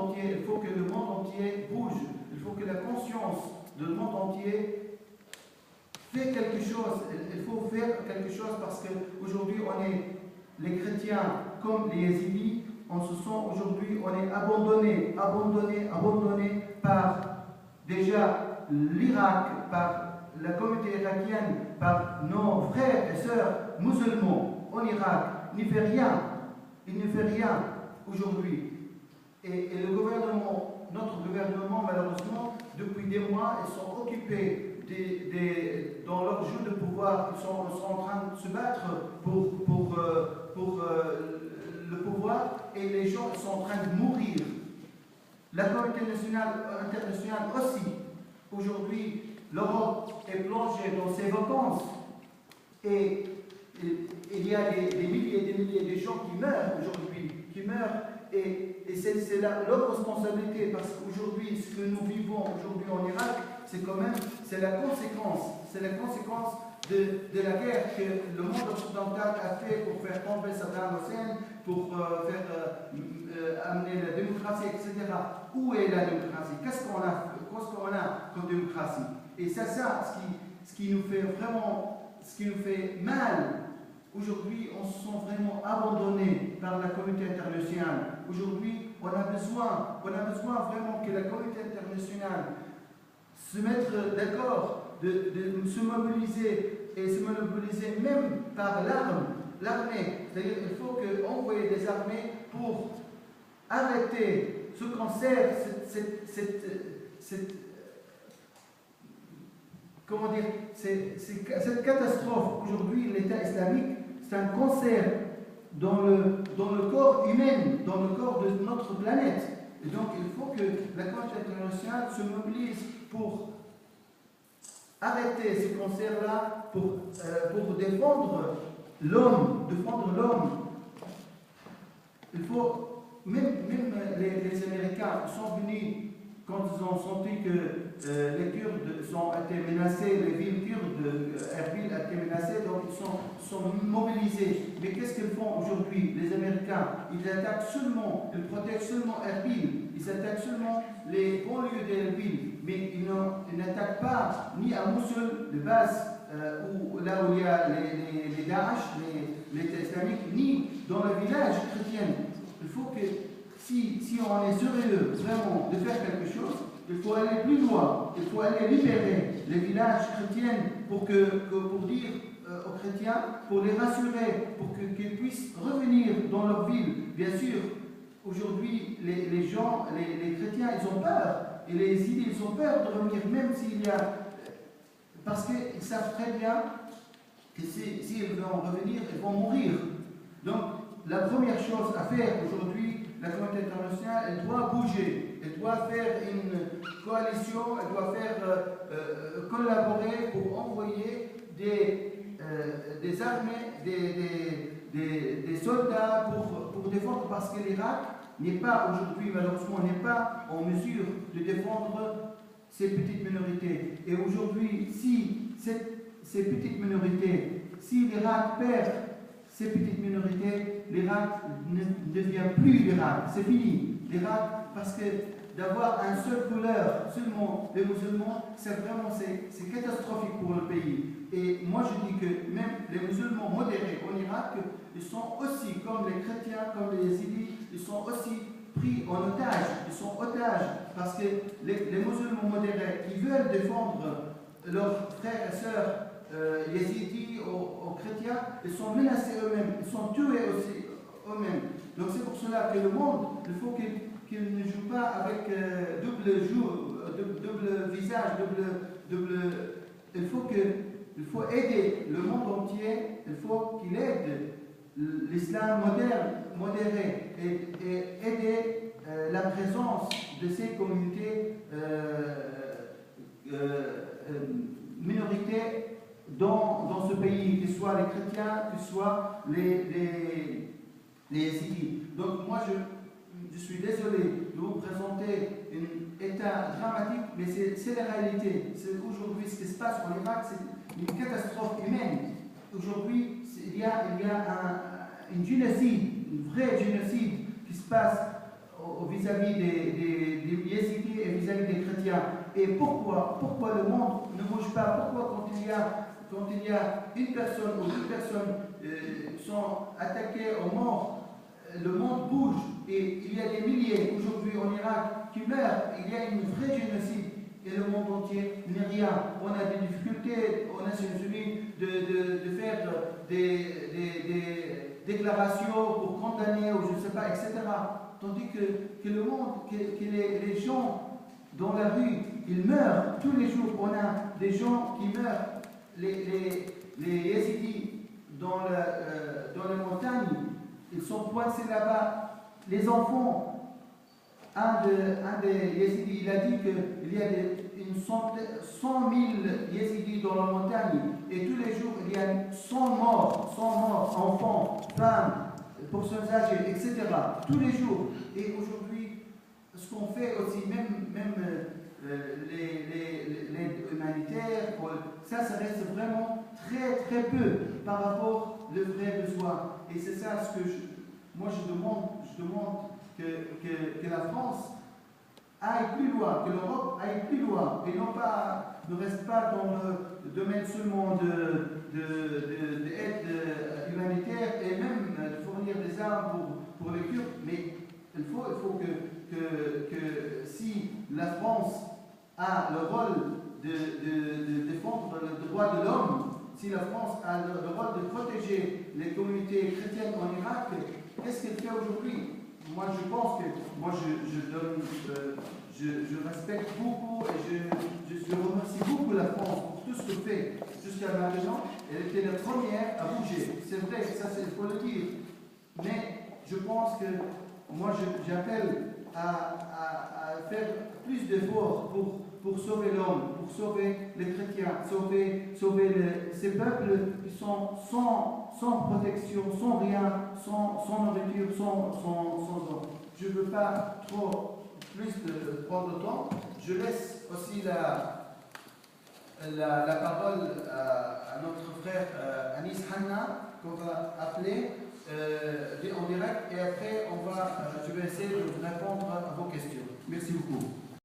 entier, il faut que le monde entier bouge, il faut que la conscience du monde entier fait quelque chose, il faut faire quelque chose parce qu'aujourd'hui on est, les chrétiens comme les yézidis, on se sent aujourd'hui, on est abandonné par déjà l'Irak, par la communauté irakienne, par nos frères et sœurs musulmans en Irak. Il ne fait rien aujourd'hui. Et le gouvernement, notre gouvernement, malheureusement, depuis des mois, ils sont occupés dans leur jeu de pouvoir, ils sont en train de se battre pour le pouvoir, et les gens sont en train de mourir. La communauté internationale aussi. Aujourd'hui, l'Europe est plongée dans ses vacances et il y a des milliers et des milliers de gens qui meurent aujourd'hui, et c'est leur responsabilité, parce qu'aujourd'hui, ce que nous vivons aujourd'hui en Irak, c'est la conséquence de la guerre que le monde occidental a fait pour faire tomber Saddam Hussein, pour amener la démocratie, etc. Où est la démocratie? Qu'est-ce qu'on a comme démocratie? Et c'est ça ce qui nous fait vraiment, ce qui nous fait mal. Aujourd'hui, on se sent vraiment abandonné par la communauté internationale. Aujourd'hui, on a besoin vraiment que la communauté internationale se mette d'accord, de se mobiliser, et se mobiliser même par l'armée. C'est-à-dire qu'il faut envoyer des armées pour arrêter ce cancer, cette catastrophe. Aujourd'hui, l'État islamique, c'est un cancer dans le corps humain, dans le corps de notre planète. Et donc, il faut que la communauté internationale se mobilise pour arrêter ces cancers-là, pour défendre l'homme. Il faut, même les Américains sont venus quand ils ont senti que les Kurdes ont été menacés, les villes kurdes, Erbil a été menacée, donc ils sont mobilisés. Mais qu'est-ce qu'ils font aujourd'hui? Les Américains, ils attaquent seulement, ils protègent seulement Erbil, ils attaquent seulement les banlieues d'Erbil, mais ils n'attaquent pas ni à Mossoul, de base, là où il y a les Daesh, les islamiques, ni dans le village chrétien. Il faut que, si on est sérieux vraiment de faire quelque chose, il faut aller plus loin, il faut aller libérer les villages chrétiens pour dire aux chrétiens, pour les rassurer, pour qu'ils puissent revenir dans leur ville. Bien sûr, aujourd'hui, les gens, les chrétiens, ils ont peur, et les idées, ils ont peur de revenir, même s'il y a... Parce qu'ils savent très bien que s'ils vont revenir, ils vont mourir. Donc, la première chose à faire aujourd'hui, la communauté internationale, elle doit bouger, elle doit faire une coalition, elle doit collaborer pour envoyer des armées, des soldats pour défendre, parce que l'Irak n'est pas aujourd'hui, malheureusement, n'est pas en mesure de défendre ces petites minorités. Et aujourd'hui, si ces petites minorités, si l'Irak perd ces petites minorités, l'Irak ne devient plus l'Irak. C'est fini. L'Irak, parce que d'avoir un seul couleur, seulement les musulmans, c'est catastrophique pour le pays. Et moi je dis que même les musulmans modérés en Irak, ils sont aussi, comme les chrétiens, comme les yézidis, ils sont aussi pris en otage. Ils sont otages parce que les musulmans modérés qui veulent défendre leurs frères et sœurs yézidis aux chrétiens, ils sont menacés eux-mêmes, ils sont tués aussi eux-mêmes. Donc c'est pour cela que le monde, il faut qu'il ne joue pas avec double visage, il faut aider le monde entier, il faut qu'il aide l'islam modéré et aider la présence de ces communautés minorités dans ce pays, que ce soit les chrétiens, que ce soit les yézidis. Donc moi je suis désolé de vous présenter un état dramatique, mais c'est la réalité. C'est aujourd'hui ce qui se passe en Irak, c'est une catastrophe humaine. Aujourd'hui, il y a un génocide, un vrai génocide qui se passe vis-à-vis des yézidis et vis-à-vis des chrétiens. Et pourquoi le monde ne bouge pas? Pourquoi quand il y a une personne ou deux personnes sont attaquées ou mortes, le monde bouge et il y a des milliers aujourd'hui en Irak qui meurent, il y a une vraie génocide et le monde entier n'est rien. On a des difficultés aux Nations Unies de faire des déclarations pour condamner ou je ne sais pas, etc. Tandis que le monde, que les gens dans la rue, ils meurent tous les jours. On a des gens qui meurent, les yézidis dans les montagnes, ils sont coincés là-bas. Les enfants, un des yézidis, il a dit qu'il y a 100 000 yézidis dans la montagne et tous les jours il y a 100 morts, enfants, femmes, personnes âgées, etc. Tous les jours. Et aujourd'hui, ce qu'on fait aussi, même l'aide humanitaire, ça reste vraiment très très peu par rapport aux vrais besoins. Et c'est ça ce que moi je demande que la France aille plus loin, que l'Europe aille plus loin, et ne reste pas dans le domaine seulement de l'aide humanitaire et même de fournir des armes pour les Kurdes, mais il faut que si la France a le rôle de défendre le droit de l'homme, si la France a le rôle de protéger les communautés chrétiennes en Irak, qu'est-ce qu'elle fait aujourd'hui? Moi, je pense que je respecte beaucoup et je remercie beaucoup la France pour tout ce qu'elle fait jusqu'à maintenant. Elle était la première à bouger. C'est vrai, ça il faut le dire. Mais je pense que moi, j'appelle à faire plus d'efforts pour sauver l'homme, pour sauver les chrétiens, sauver ces peuples qui sont sans protection, sans rien, sans nourriture, sans eau. Je ne veux pas prendre de temps. Je laisse aussi la parole à notre frère Anis Hanna, qu'on va appeler en direct, et après je vais essayer de répondre à vos questions. Merci beaucoup.